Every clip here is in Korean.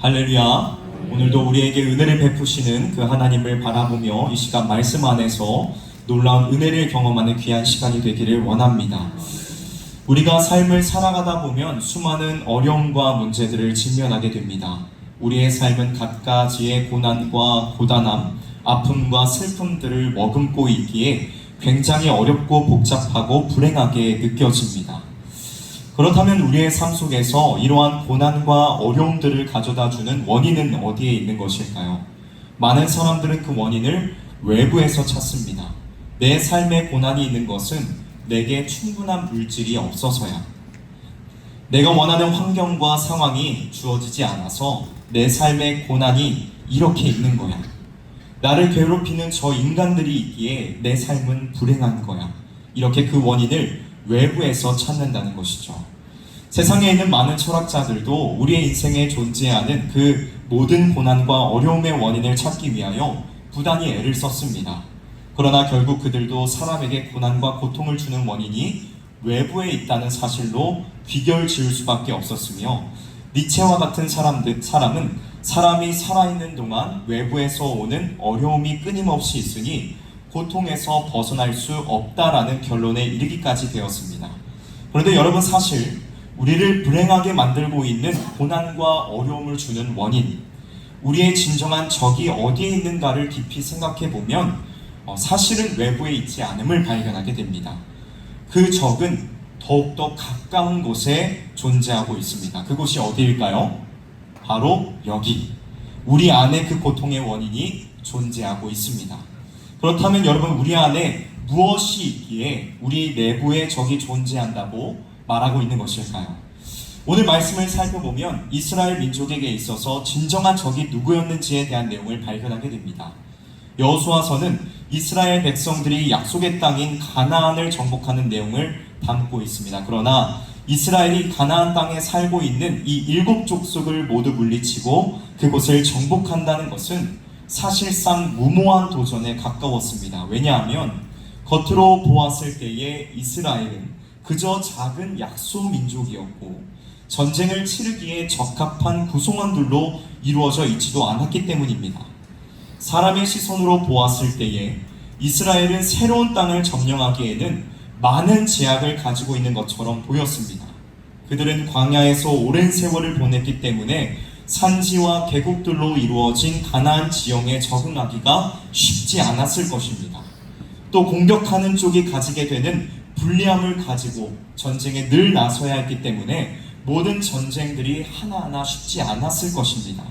할렐루야. 오늘도 우리에게 은혜를 베푸시는 그 하나님을 바라보며 이 시간 말씀 안에서 놀라운 은혜를 경험하는 귀한 시간이 되기를 원합니다. 우리가 삶을 살아가다 보면 수많은 어려움과 문제들을 직면하게 됩니다. 우리의 삶은 갖가지의 고난과 고단함, 아픔과 슬픔들을 머금고 있기에 굉장히 어렵고 복잡하고 불행하게 느껴집니다. 그렇다면 우리의 삶 속에서 이러한 고난과 어려움들을 가져다주는 원인은 어디에 있는 것일까요? 많은 사람들은 그 원인을 외부에서 찾습니다. 내 삶에 고난이 있는 것은 내게 충분한 물질이 없어서야. 내가 원하는 환경과 상황이 주어지지 않아서 내 삶에 고난이 이렇게 있는 거야. 나를 괴롭히는 저 인간들이 있기에 내 삶은 불행한 거야. 이렇게 그 원인을 외부에서 찾는다는 것이죠. 세상에 있는 많은 철학자들도 우리의 인생에 존재하는 그 모든 고난과 어려움의 원인을 찾기 위하여 부단히 애를 썼습니다. 그러나 결국 그들도 사람에게 고난과 고통을 주는 원인이 외부에 있다는 사실로 귀결 지을 수밖에 없었으며, 니체와 같은 사람은 사람이 살아있는 동안 외부에서 오는 어려움이 끊임없이 있으니 고통에서 벗어날 수 없다라는 결론에 이르기까지 되었습니다. 그런데 여러분, 사실 우리를 불행하게 만들고 있는 고난과 어려움을 주는 원인, 우리의 진정한 적이 어디에 있는가를 깊이 생각해 보면 사실은 외부에 있지 않음을 발견하게 됩니다. 그 적은 더욱더 가까운 곳에 존재하고 있습니다. 그곳이 어디일까요? 바로 여기, 우리 안에 그 고통의 원인이 존재하고 있습니다. 그렇다면 여러분, 우리 안에 무엇이 있기에 우리 내부에 적이 존재한다고 말하고 있는 것일까요? 오늘 말씀을 살펴보면 이스라엘 민족에게 있어서 진정한 적이 누구였는지에 대한 내용을 발견하게 됩니다. 여호수아서는 이스라엘 백성들이 약속의 땅인 가나안을 정복하는 내용을 담고 있습니다. 그러나 이스라엘이 가나안 땅에 살고 있는 이 7 족속을 모두 물리치고 그곳을 정복한다는 것은 사실상 무모한 도전에 가까웠습니다. 왜냐하면 겉으로 보았을 때의 이스라엘은 그저 작은 약소 민족이었고 전쟁을 치르기에 적합한 구성원들로 이루어져 있지도 않았기 때문입니다. 사람의 시선으로 보았을 때에 이스라엘은 새로운 땅을 점령하기에는 많은 제약을 가지고 있는 것처럼 보였습니다. 그들은 광야에서 오랜 세월을 보냈기 때문에 산지와 계곡들로 이루어진 가나안 지형에 적응하기가 쉽지 않았을 것입니다. 또 공격하는 쪽이 가지게 되는 불리함을 가지고 전쟁에 늘 나서야 했기 때문에 모든 전쟁들이 하나하나 쉽지 않았을 것입니다.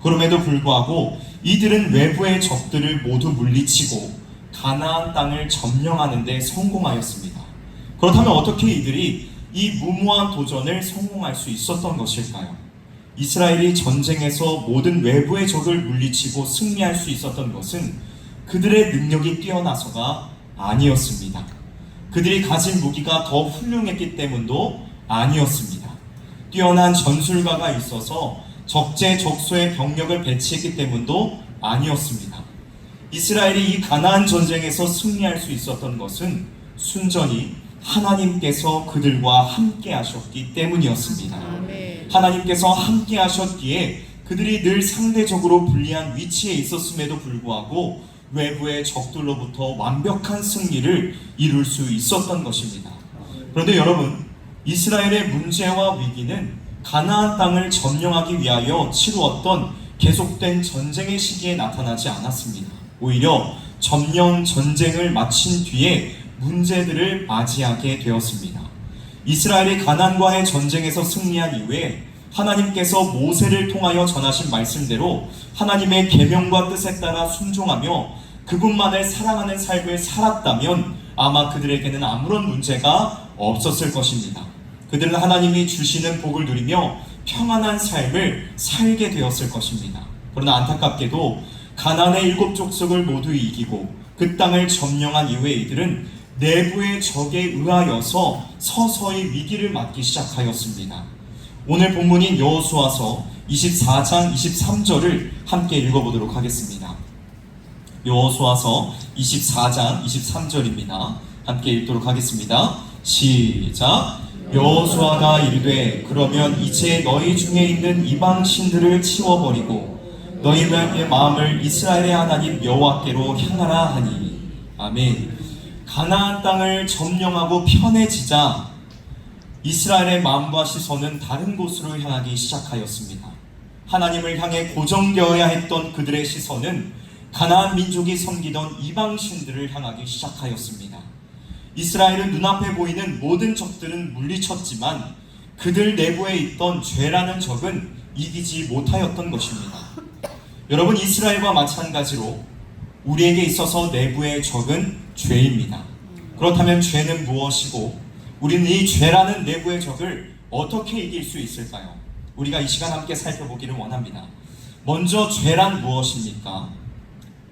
그럼에도 불구하고 이들은 외부의 적들을 모두 물리치고 가나안 땅을 점령하는 데 성공하였습니다. 그렇다면 어떻게 이들이 이 무모한 도전을 성공할 수 있었던 것일까요? 이스라엘이 전쟁에서 모든 외부의 적을 물리치고 승리할 수 있었던 것은 그들의 능력이 뛰어나서가 아니었습니다. 그들이 가진 무기가 더 훌륭했기 때문도 아니었습니다. 뛰어난 전술가가 있어서 적재적소의 병력을 배치했기 때문도 아니었습니다. 이스라엘이 이 가나안 전쟁에서 승리할 수 있었던 것은 순전히 하나님께서 그들과 함께 하셨기 때문이었습니다. 하나님께서 함께 하셨기에 그들이 늘 상대적으로 불리한 위치에 있었음에도 불구하고 외부의 적들로부터 완벽한 승리를 이룰 수 있었던 것입니다. 그런데 여러분, 이스라엘의 문제와 위기는 가나안 땅을 점령하기 위하여 치루었던 계속된 전쟁의 시기에 나타나지 않았습니다. 오히려 점령 전쟁을 마친 뒤에 문제들을 맞이하게 되었습니다. 이스라엘이 가나안과의 전쟁에서 승리한 이후에 하나님께서 모세를 통하여 전하신 말씀대로 하나님의 계명과 뜻에 따라 순종하며 그분만을 사랑하는 삶을 살았다면 아마 그들에게는 아무런 문제가 없었을 것입니다. 그들은 하나님이 주시는 복을 누리며 평안한 삶을 살게 되었을 것입니다. 그러나 안타깝게도 가나안의 7 족속을 모두 이기고 그 땅을 점령한 이후에 이들은 내부의 적에 의하여서 서서히 위기를 맞기 시작하였습니다. 오늘 본문인 여호수아서 24장 23절을 함께 읽어보도록 하겠습니다. 여호수아서 24장 23절입니다. 함께 읽도록 하겠습니다. 시작. 여호수아가 이르되 그러면 이제 너희 중에 있는 이방 신들을 치워버리고 너희의 마음을 이스라엘의 하나님 여호와께로 향하라 하니. 아멘. 가나안 땅을 점령하고 편해지자 이스라엘의 마음과 시선은 다른 곳으로 향하기 시작하였습니다. 하나님을 향해 고정되어야 했던 그들의 시선은 가나안 민족이 섬기던 이방 신들을 향하기 시작하였습니다. 이스라엘은 눈앞에 보이는 모든 적들은 물리쳤지만 그들 내부에 있던 죄라는 적은 이기지 못하였던 것입니다. 여러분, 이스라엘과 마찬가지로 우리에게 있어서 내부의 적은 죄입니다. 그렇다면 죄는 무엇이고 우리는 이 죄라는 내부의 적을 어떻게 이길 수 있을까요? 우리가 이 시간 함께 살펴보기를 원합니다. 먼저 죄란 무엇입니까?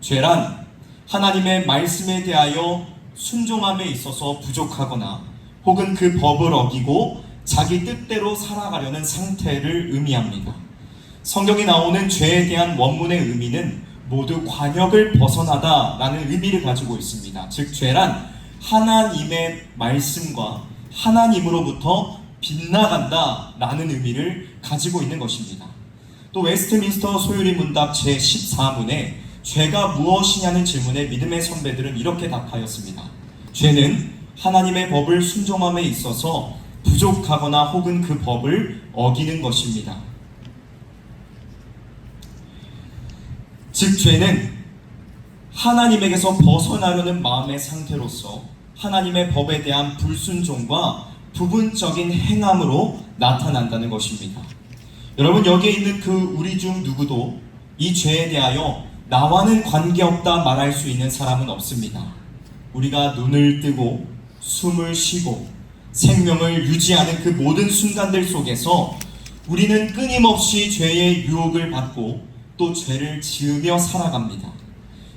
죄란 하나님의 말씀에 대하여 순종함에 있어서 부족하거나 혹은 그 법을 어기고 자기 뜻대로 살아가려는 상태를 의미합니다. 성경에 나오는 죄에 대한 원문의 의미는 모두 관역을 벗어나다라는 의미를 가지고 있습니다. 즉 죄란 하나님의 말씀과 하나님으로부터 빗나간다라는 의미를 가지고 있는 것입니다. 또 웨스트민스터 소유리 문답 제14문에 죄가 무엇이냐는 질문에 믿음의 선배들은 이렇게 답하였습니다. 죄는 하나님의 법을 순종함에 있어서 부족하거나 혹은 그 법을 어기는 것입니다. 즉 죄는 하나님에게서 벗어나려는 마음의 상태로서 하나님의 법에 대한 불순종과 부분적인 행함으로 나타난다는 것입니다. 여러분, 여기에 있는 그 우리 중 누구도 이 죄에 대하여 나와는 관계없다 말할 수 있는 사람은 없습니다. 우리가 눈을 뜨고 숨을 쉬고 생명을 유지하는 그 모든 순간들 속에서 우리는 끊임없이 죄의 유혹을 받고 또 죄를 지으며 살아갑니다.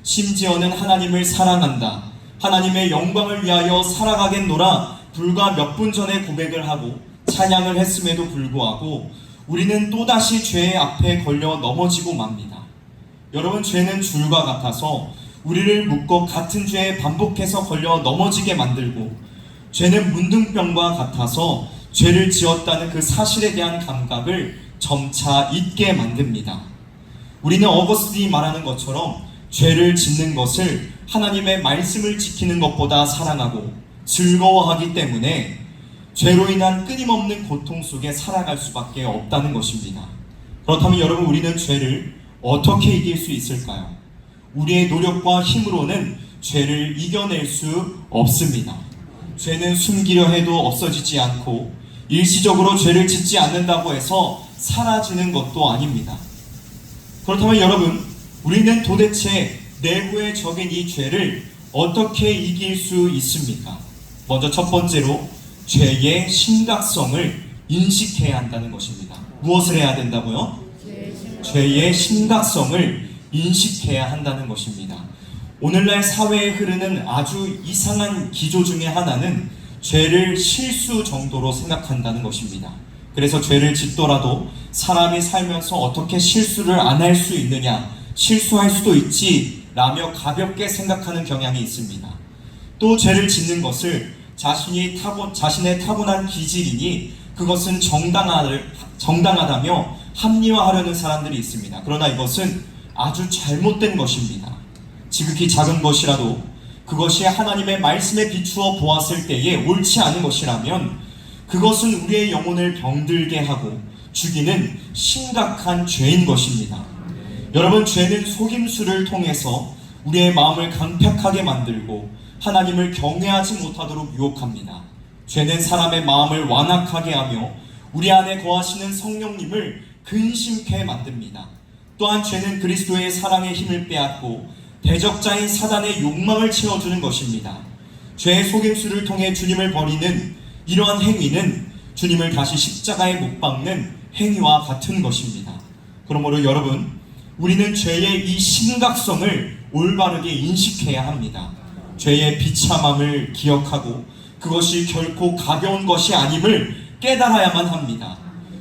심지어는 하나님을 사랑한다, 하나님의 영광을 위하여 살아가겠노라 불과 몇 분 전에 고백을 하고 찬양을 했음에도 불구하고 우리는 또다시 죄의 앞에 걸려 넘어지고 맙니다. 여러분, 죄는 줄과 같아서 우리를 묶어 같은 죄에 반복해서 걸려 넘어지게 만들고, 죄는 문둥병과 같아서 죄를 지었다는 그 사실에 대한 감각을 점차 잊게 만듭니다. 우리는 어거스틴이 말하는 것처럼 죄를 짓는 것을 하나님의 말씀을 지키는 것보다 사랑하고 즐거워하기 때문에 죄로 인한 끊임없는 고통 속에 살아갈 수밖에 없다는 것입니다. 그렇다면 여러분, 우리는 죄를 어떻게 이길 수 있을까요? 우리의 노력과 힘으로는 죄를 이겨낼 수 없습니다. 죄는 숨기려 해도 없어지지 않고 일시적으로 죄를 짓지 않는다고 해서 사라지는 것도 아닙니다. 그렇다면 여러분, 우리는 도대체 내부의 적인 이 죄를 어떻게 이길 수 있습니까? 먼저 첫 번째로 죄의 심각성을 인식해야 한다는 것입니다. 무엇을 해야 된다고요? 죄의 심각성을 인식해야 한다는 것입니다. 오늘날 사회에 흐르는 아주 이상한 기조 중에 하나는 죄를 실수 정도로 생각한다는 것입니다. 그래서 죄를 짓더라도 사람이 살면서 어떻게 실수를 안 할 수 있느냐, 실수할 수도 있지 라며 가볍게 생각하는 경향이 있습니다. 또 죄를 짓는 것을 자신의 타고난 기질이니 그것은 정당하다며 합리화하려는 사람들이 있습니다. 그러나 이것은 아주 잘못된 것입니다. 지극히 작은 것이라도 그것이 하나님의 말씀에 비추어 보았을 때에 옳지 않은 것이라면 그것은 우리의 영혼을 병들게 하고 죽이는 심각한 죄인 것입니다. 여러분, 죄는 속임수를 통해서 우리의 마음을 강팍하게 만들고 하나님을 경외하지 못하도록 유혹합니다. 죄는 사람의 마음을 완악하게 하며 우리 안에 거하시는 성령님을 근심케 만듭니다. 또한 죄는 그리스도의 사랑의 힘을 빼앗고 대적자인 사단의 욕망을 채워주는 것입니다. 죄의 속임수를 통해 주님을 버리는 이러한 행위는 주님을 다시 십자가에 못 박는 행위와 같은 것입니다. 그러므로 여러분, 우리는 죄의 이 심각성을 올바르게 인식해야 합니다. 죄의 비참함을 기억하고 그것이 결코 가벼운 것이 아님을 깨달아야만 합니다.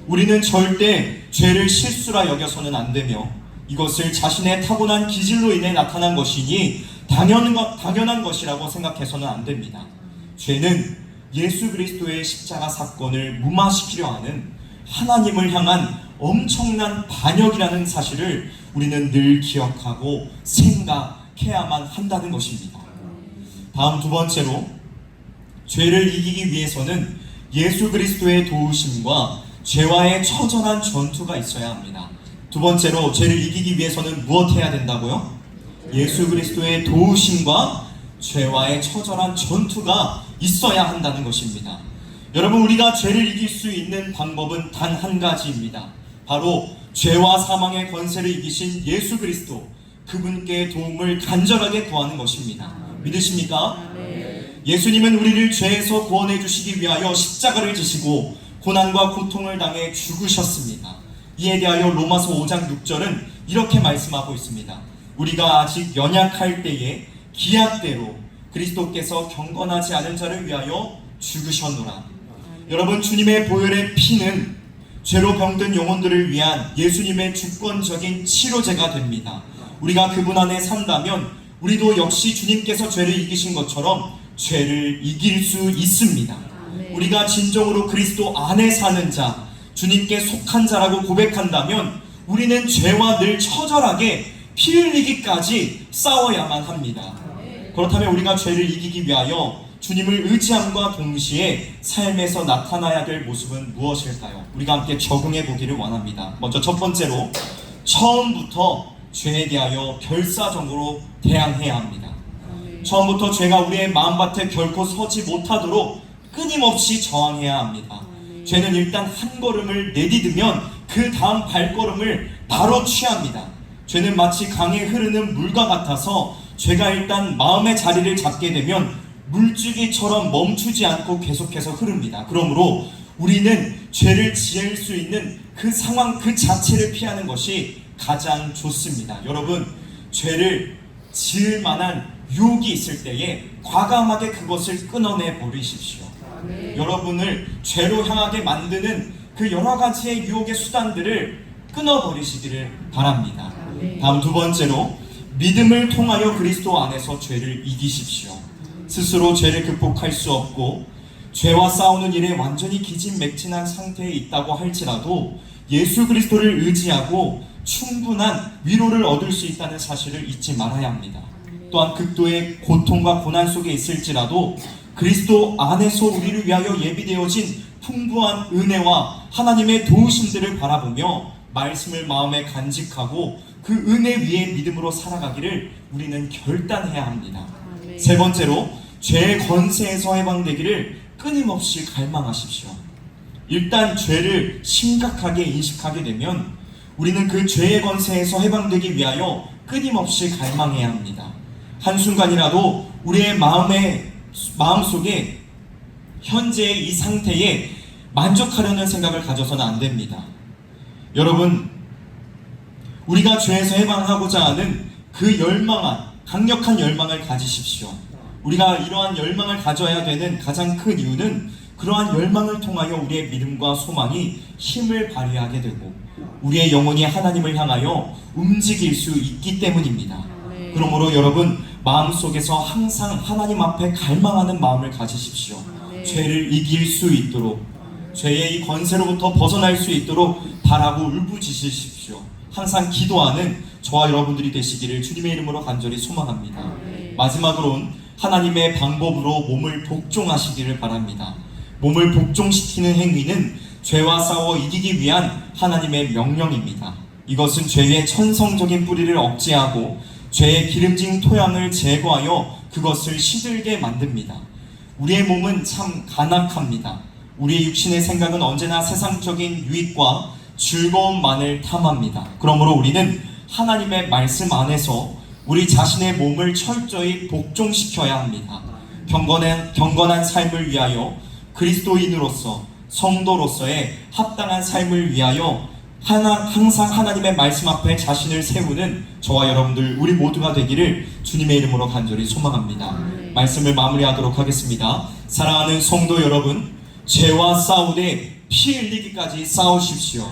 우리는 절대 죄를 실수라 여겨서는 안 되며 이것을 자신의 타고난 기질로 인해 나타난 것이니 당연한 것이라고 생각해서는 안 됩니다. 죄는 예수 그리스도의 십자가 사건을 무마시키려 하는 하나님을 향한 엄청난 반역이라는 사실을 우리는 늘 기억하고 생각해야만 한다는 것입니다. 다음 두 번째로, 죄를 이기기 위해서는 예수 그리스도의 도우심과 죄와의 처절한 전투가 있어야 합니다. 두 번째로, 죄를 이기기 위해서는 무엇 해야 된다고요? 예수 그리스도의 도우심과 죄와의 처절한 전투가 있어야 한다는 것입니다. 여러분, 우리가 죄를 이길 수 있는 방법은 단 한 가지입니다. 바로 죄와 사망의 권세를 이기신 예수 그리스도, 그분께 도움을 간절하게 구하는 것입니다. 믿으십니까? 예수님은 우리를 죄에서 구원해 주시기 위하여 십자가를 지시고 고난과 고통을 당해 죽으셨습니다. 이에 대하여 로마서 5장 6절은 이렇게 말씀하고 있습니다. 우리가 아직 연약할 때에 기약대로 그리스도께서 경건하지 않은 자를 위하여 죽으셨노라. 여러분, 주님의 보혈의 피는 죄로 병든 영혼들을 위한 예수님의 주권적인 치료제가 됩니다. 우리가 그분 안에 산다면 우리도 역시 주님께서 죄를 이기신 것처럼 죄를 이길 수 있습니다. 우리가 진정으로 그리스도 안에 사는 자, 주님께 속한 자라고 고백한다면 우리는 죄와 늘 처절하게 피 흘리기까지 싸워야만 합니다. 그렇다면 우리가 죄를 이기기 위하여 주님을 의지함과 동시에 삶에서 나타나야 될 모습은 무엇일까요? 우리가 함께 적응해 보기를 원합니다. 먼저 첫 번째로, 처음부터 죄에 대하여 결사적으로 대항해야 합니다. 처음부터 죄가 우리의 마음밭에 결코 서지 못하도록 끊임없이 저항해야 합니다. 죄는 일단 한 걸음을 내디디면 그 다음 발걸음을 바로 취합니다. 죄는 마치 강에 흐르는 물과 같아서 죄가 일단 마음의 자리를 잡게 되면 물줄기처럼 멈추지 않고 계속해서 흐릅니다. 그러므로 우리는 죄를 지을 수 있는 그 상황 그 자체를 피하는 것이 가장 좋습니다. 여러분, 죄를 지을 만한 유혹이 있을 때에 과감하게 그것을 끊어내 버리십시오. 여러분을 죄로 향하게 만드는 그 여러 가지의 유혹의 수단들을 끊어버리시기를 바랍니다. 다음 두 번째로, 믿음을 통하여 그리스도 안에서 죄를 이기십시오. 스스로 죄를 극복할 수 없고 죄와 싸우는 일에 완전히 기진맥진한 상태에 있다고 할지라도 예수 그리스도를 의지하고 충분한 위로를 얻을 수 있다는 사실을 잊지 말아야 합니다. 또한 극도의 고통과 고난 속에 있을지라도 그리스도 안에서 우리를 위하여 예비되어진 풍부한 은혜와 하나님의 도우심들을 바라보며 말씀을 마음에 간직하고 그 은혜 위에 믿음으로 살아가기를 우리는 결단해야 합니다. 세 번째로, 죄의 권세에서 해방되기를 끊임없이 갈망하십시오. 일단 죄를 심각하게 인식하게 되면 우리는 그 죄의 권세에서 해방되기 위하여 끊임없이 갈망해야 합니다. 한순간이라도 우리의 마음속에 현재의 이 상태에 만족하려는 생각을 가져서는 안 됩니다. 여러분, 우리가 죄에서 해방하고자 하는 그 강력한 열망을 가지십시오. 우리가 이러한 열망을 가져야 되는 가장 큰 이유는 그러한 열망을 통하여 우리의 믿음과 소망이 힘을 발휘하게 되고 우리의 영혼이 하나님을 향하여 움직일 수 있기 때문입니다. 그러므로 여러분, 마음속에서 항상 하나님 앞에 갈망하는 마음을 가지십시오. 죄를 이길 수 있도록, 죄의 이 권세로부터 벗어날 수 있도록 바라고 울부짖으십시오. 항상 기도하는 저와 여러분들이 되시기를 주님의 이름으로 간절히 소망합니다. 마지막으로는 하나님의 방법으로 몸을 복종하시기를 바랍니다. 몸을 복종시키는 행위는 죄와 싸워 이기기 위한 하나님의 명령입니다. 이것은 죄의 천성적인 뿌리를 억제하고 죄의 기름진 토양을 제거하여 그것을 시들게 만듭니다. 우리의 몸은 참 간악합니다. 우리의 육신의 생각은 언제나 세상적인 유익과 즐거움만을 탐합니다. 그러므로 우리는 하나님의 말씀 안에서 우리 자신의 몸을 철저히 복종시켜야 합니다. 경건한 삶을 위하여 그리스도인으로서 성도로서의 합당한 삶을 위하여 항상 하나님의 말씀 앞에 자신을 세우는 저와 여러분들 우리 모두가 되기를 주님의 이름으로 간절히 소망합니다. 말씀을 마무리하도록 하겠습니다. 사랑하는 성도 여러분, 죄와 싸우되 피 흘리기까지 싸우십시오.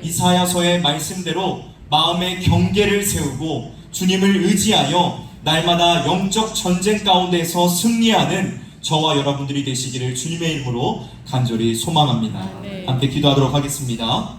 이사야서의 말씀대로 마음의 경계를 세우고 주님을 의지하여 날마다 영적 전쟁 가운데서 승리하는 저와 여러분들이 되시기를 주님의 이름으로 간절히 소망합니다. 함께 기도하도록 하겠습니다.